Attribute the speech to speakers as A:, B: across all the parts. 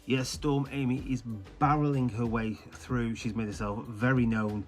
A: Yes, Storm Amy is barreling her way through. She's made herself very known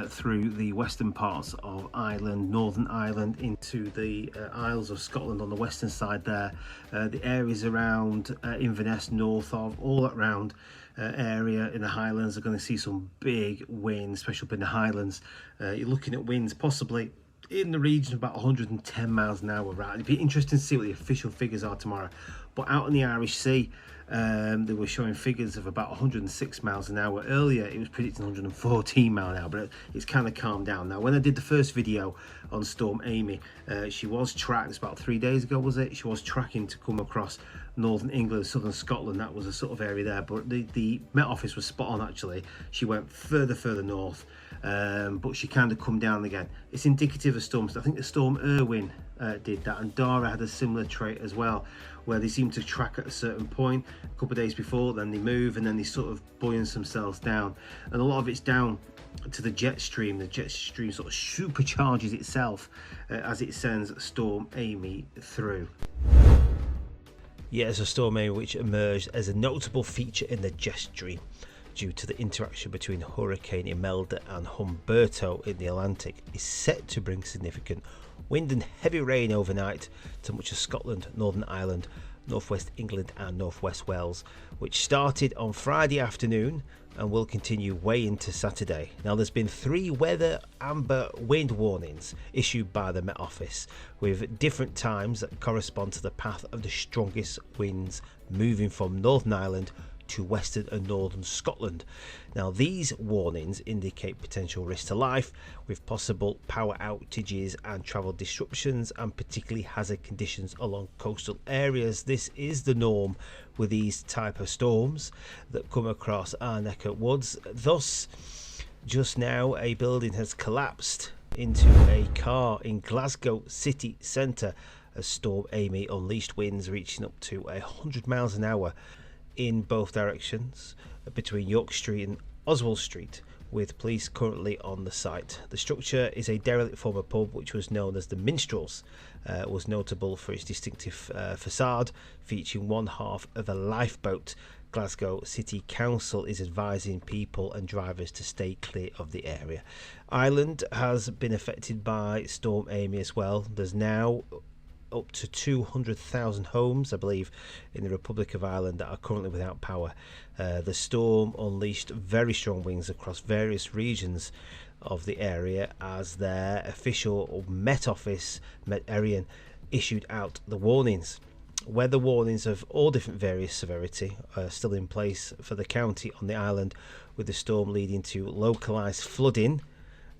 A: through the western parts of Ireland, Northern Ireland, into the Isles of Scotland on the western side there. The areas around Inverness, north of, all around area in the Highlands are going to see some big winds, especially up in the Highlands. You're looking at winds possibly in the region of about 110 miles an hour, right? It'd be interesting to see what the official figures are tomorrow. But out in the Irish Sea, they were showing figures of about 106 miles an hour. Earlier it was predicting 114 miles an hour, but it's kind of calmed down now. When I did the first video on Storm Amy, she was tracked, it's about 3 days ago, was it? She was tracking to come across northern England, southern Scotland. That was a sort of area there, but the Met Office was spot on actually. She went further north, but she kind of come down again. It's indicative of storms. I think the storm Irwin did that, and Dara had a similar trait as well, where they seem to track at a certain point a couple of days before, then they move, and then they sort of buoyance themselves down. And a lot of it's down to the jet stream. The jet stream sort of supercharges itself as it sends Storm Amy through. Yes, a Storm Amy which emerged as a notable feature in the jet stream due to the interaction between Hurricane Imelda and Humberto in the Atlantic, is set to bring significant wind and heavy rain overnight to much of Scotland, Northern Ireland, northwest England and northwest Wales, which started on Friday afternoon and will continue way into Saturday. Now, there's been 3 weather amber wind warnings issued by the Met Office, with different times that correspond to the path of the strongest winds moving from Northern Ireland to western and northern Scotland. Now, these warnings indicate potential risk to life, with possible power outages and travel disruptions, and particularly hazard conditions along coastal areas. This is the norm with these type of storms that come across our neck of woods. Thus, just now a building has collapsed into a car in Glasgow city centre as Storm Amy unleashed winds reaching up to 100 miles an hour in both directions between York Street and Oswald Street, with police currently on the site. The structure is a derelict former pub which was known as the Minstrels. Was notable for its distinctive facade featuring one half of a lifeboat. Glasgow City Council is advising people and drivers to stay clear of the area. Ireland has been affected by Storm Amy as well. There's now up to 200,000 homes, I believe, in the Republic of Ireland that are currently without power. The storm unleashed very strong winds across various regions of the area as their official Met Office, Met Éireann, issued out the warnings. Weather warnings of all different various severity are still in place for the county on the island, with the storm leading to localised flooding,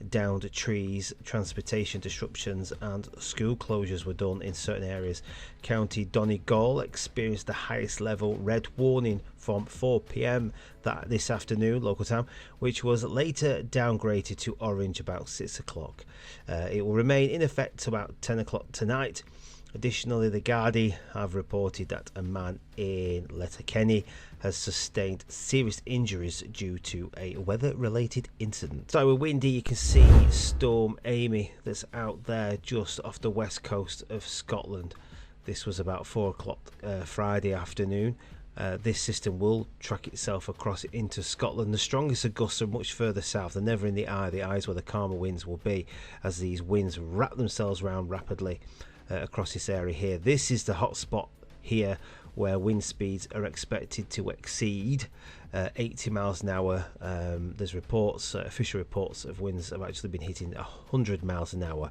A: downed trees, transportation disruptions, and school closures were done in certain areas. County Donegal experienced the highest level red warning from 4 p.m. this afternoon local time, which was later downgraded to orange about 6 o'clock. It will remain in effect to about 10 o'clock tonight. Additionally, the Gardaí have reported that a man in Letterkenny has sustained serious injuries due to a weather-related incident. So with windy, you can see Storm Amy that's out there just off the west coast of Scotland. This was about 4 o'clock Friday afternoon. This system will track itself across into Scotland. The strongest of gusts are much further south. They're never in the eye. The eye is where the calmer winds will be, as these winds wrap themselves around rapidly across this area here. This is the hot spot here, where wind speeds are expected to exceed 80 miles an hour. There's reports, official reports of winds have actually been hitting 100 miles an hour.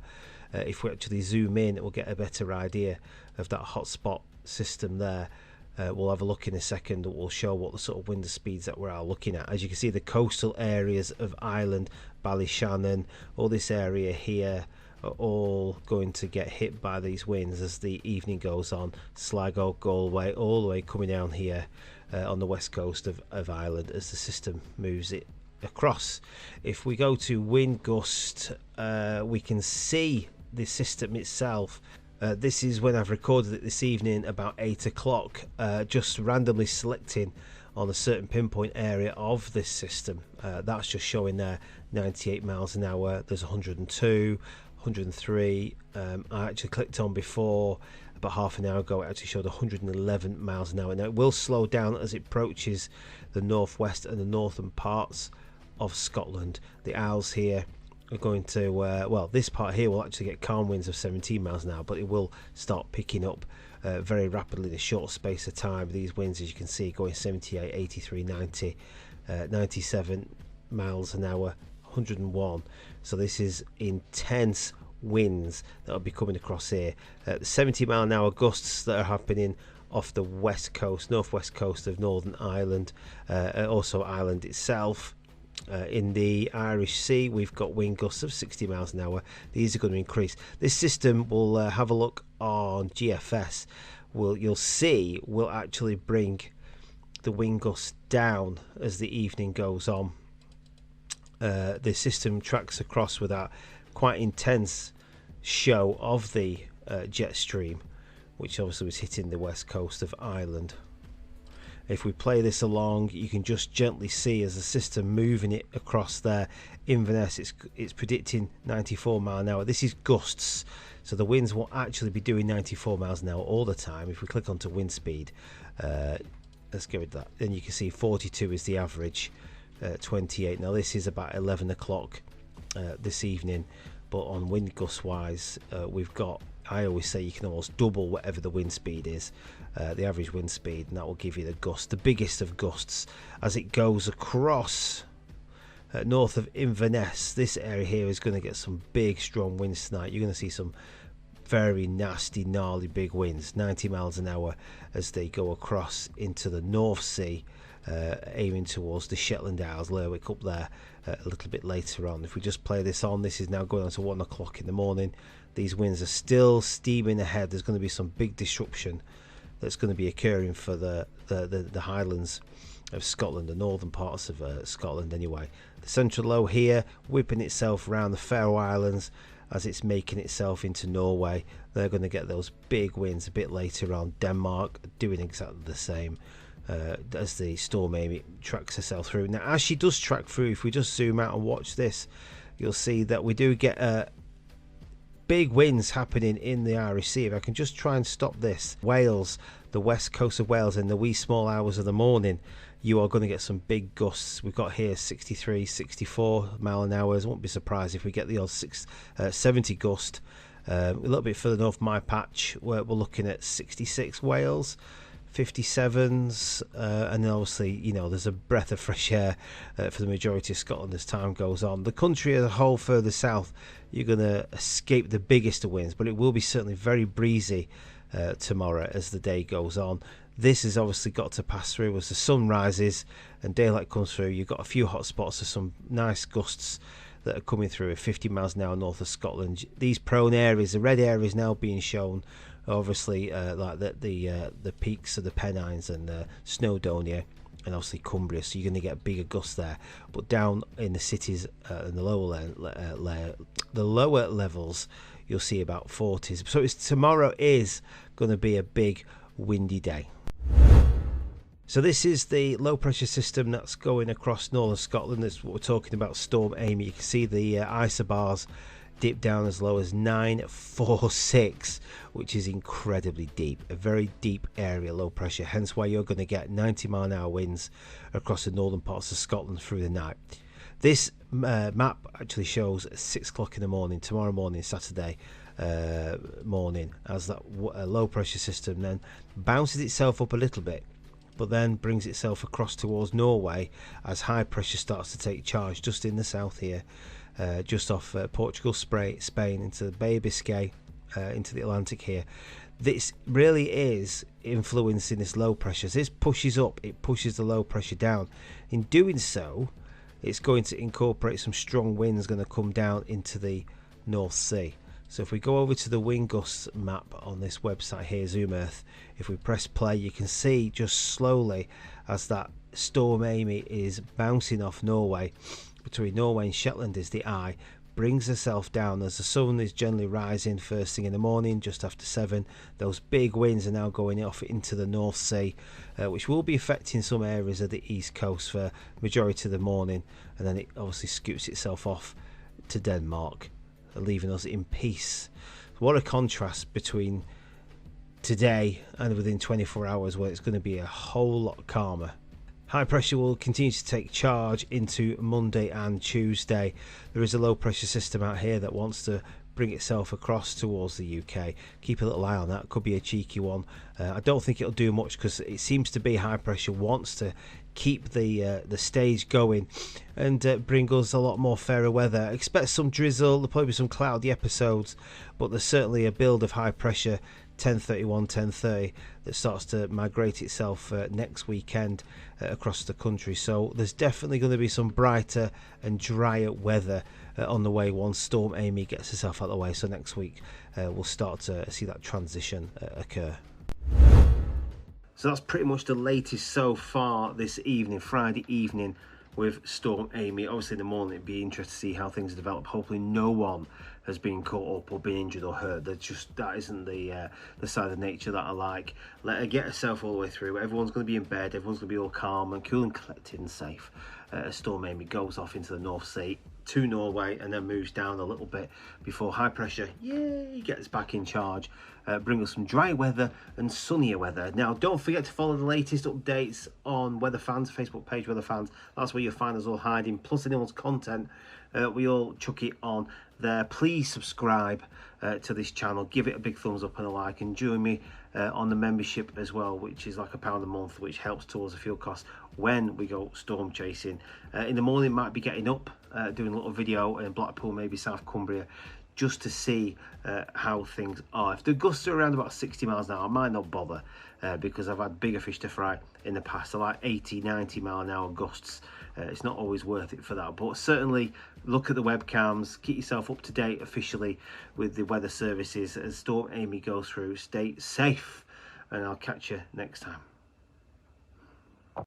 A: If we actually zoom in, we'll get a better idea of that hot spot system there. We'll have a look in a second. We'll show what the sort of wind speeds that we're looking at. As you can see, the coastal areas of Ireland, Ballyshannon, all this area here are all going to get hit by these winds as the evening goes on. Sligo, Galway, all the way coming down here on the west coast of Ireland as the system moves it across. If we go to wind gust, we can see the system itself. This is when I've recorded it this evening about 8 o'clock, just randomly selecting on a certain pinpoint area of this system. That's just showing there 98 miles an hour. There's 102, 103. I actually clicked on before about half an hour ago, it actually showed 111 miles an hour. Now it will slow down as it approaches the northwest and the northern parts of Scotland. The Isles here are going to, well, this part here will actually get calm winds of 17 miles an hour, but it will start picking up very rapidly in a short space of time. These winds, as you can see, going 78, 83, 90, 97 miles an hour, 101. So this is intense winds that will be coming across here. 70 mile an hour gusts that are happening off the west coast, northwest coast of Northern Ireland, also Ireland itself. In the Irish Sea, we've got wind gusts of 60 miles an hour. These are going to increase. This system will have a look on GFS. You'll see will actually bring the wind gusts down as the evening goes on. The system tracks across with that quite intense show of the jet stream, which obviously was hitting the west coast of Ireland. If we play this along, you can just gently see as the system moving it across there. Inverness, it's predicting 94 mile an hour. This is gusts, so the winds won't actually be doing 94 miles an hour all the time. If we click onto wind speed, let's go with that. Then you can see 42 is the average, 28. Now this is about 11 o'clock this evening, but on wind gust wise, we've got, I always say you can almost double whatever the wind speed is, the average wind speed, and that will give you the gust, the biggest of gusts, as it goes across north of Inverness. This area here is going to get some big strong winds tonight. You're going to see some very nasty, gnarly big winds, 90 miles an hour, as they go across into the North Sea, aiming towards the Shetland Isles, Lerwick up there a little bit later on. If we just play this on, this is now going on to 1 o'clock in the morning. These winds are still steaming ahead. There's going to be some big disruption that's going to be occurring for the Highlands of Scotland, the northern parts of Scotland anyway. The central low here whipping itself around the Faroe Islands as it's making itself into Norway. They're going to get those big winds a bit later on. Denmark doing exactly the same as the storm Amy tracks herself through. Now as she does track through, if we just zoom out and watch this, you'll see that we do get big winds happening in the Irish Sea. If I can just try and stop this, Wales, the west coast of Wales, in the wee small hours of the morning, you are going to get some big gusts. We've got here 63, 64 mile an hour. I won't be surprised if we get the odd 70 gust. A little bit further north, my patch, where we're looking at 66 Wales, 57s, and then obviously, you know, there's a breath of fresh air for the majority of Scotland as time goes on. The country as a whole further south, you're going to escape the biggest of winds, but it will be certainly very breezy tomorrow as the day goes on. This has obviously got to pass through as the sun rises and daylight comes through. You've got a few hot spots of some nice gusts that are coming through at 50 miles an hour north of Scotland. These prone areas, the red areas now being shown, obviously like the peaks of the Pennines and Snowdonia and obviously Cumbria, so you're going to get bigger gusts there. But down in the cities and the lower levels, you'll see about 40s. So tomorrow is going to be a big windy day. So this is the low pressure system that's going across northern Scotland. That's what we're talking about, Storm Amy. You can see the isobars dip down as low as 946, which is incredibly deep, a very deep area, low pressure, hence why you're going to get 90 mile an hour winds across the northern parts of Scotland through the night. This map actually shows 6 o'clock in the morning, tomorrow morning, Saturday morning, as that low pressure system then bounces itself up a little bit, but then brings itself across towards Norway as high pressure starts to take charge just in the south here, just off Portugal, Spain, into the Bay of Biscay, into the Atlantic here. This really is influencing this low pressure. As this pushes up, it pushes the low pressure down. In doing so, it's going to incorporate some strong winds going to come down into the North Sea. So if we go over to the wind gusts map on this website here, Zoom Earth, if we press play, you can see just slowly as that Storm Amy is bouncing off Norway, between Norway and Shetland is the eye, brings herself down as the sun is generally rising first thing in the morning, just after 7. Those big winds are now going off into the North Sea, which will be affecting some areas of the east coast for majority of the morning, and then it obviously scoots itself off to Denmark, leaving us in peace. What a contrast between today and within 24 hours, where it's going to be a whole lot calmer. High pressure will continue to take charge into Monday and Tuesday. There is a low pressure system out here that wants to bring itself across towards the UK. Keep a little eye on that. Could be a cheeky one. I don't think it'll do much because it seems to be high pressure wants to keep the stage going and bring us a lot more fairer weather. Expect some drizzle. There'll probably be some cloudy episodes, but there's certainly a build of high pressure 1031, 1030 that starts to migrate itself next weekend across the country. So there's definitely going to be some brighter and drier weather on the way once Storm Amy gets herself out of the way. So next week we'll start to see that transition occur. So that's pretty much the latest so far this evening, Friday evening, with Storm Amy. Obviously in the morning it'd be interesting to see how things develop. Hopefully no one has been caught up or been injured or hurt. That isn't the side of nature that I like. Let her get herself all the way through. Everyone's going to be in bed. Everyone's going to be all calm and cool and collected and safe as Storm Amy goes off into the North Sea to Norway and then moves down a little bit before high pressure, yay, gets back in charge. Bring us some dry weather and sunnier weather. Now, don't forget to follow the latest updates on Weather Fans, Facebook page Weather Fans. That's where you'll find us all hiding, plus anyone's content. We all chuck it on there. Please subscribe to this channel. Give it a big thumbs up and a like. And join me on the membership as well, which is like £1 a month, which helps towards the fuel cost when we go storm chasing. In the morning, might be getting up, doing a little video in Blackpool, maybe South Cumbria, just to see how things are. If the gusts are around about 60 miles an hour, I might not bother because I've had bigger fish to fry in the past. I like 80, 90 mile an hour gusts. It's not always worth it for that, but certainly look at the webcams, keep yourself up to date officially with the weather services as Storm Amy goes through. Stay safe, and I'll catch you next time.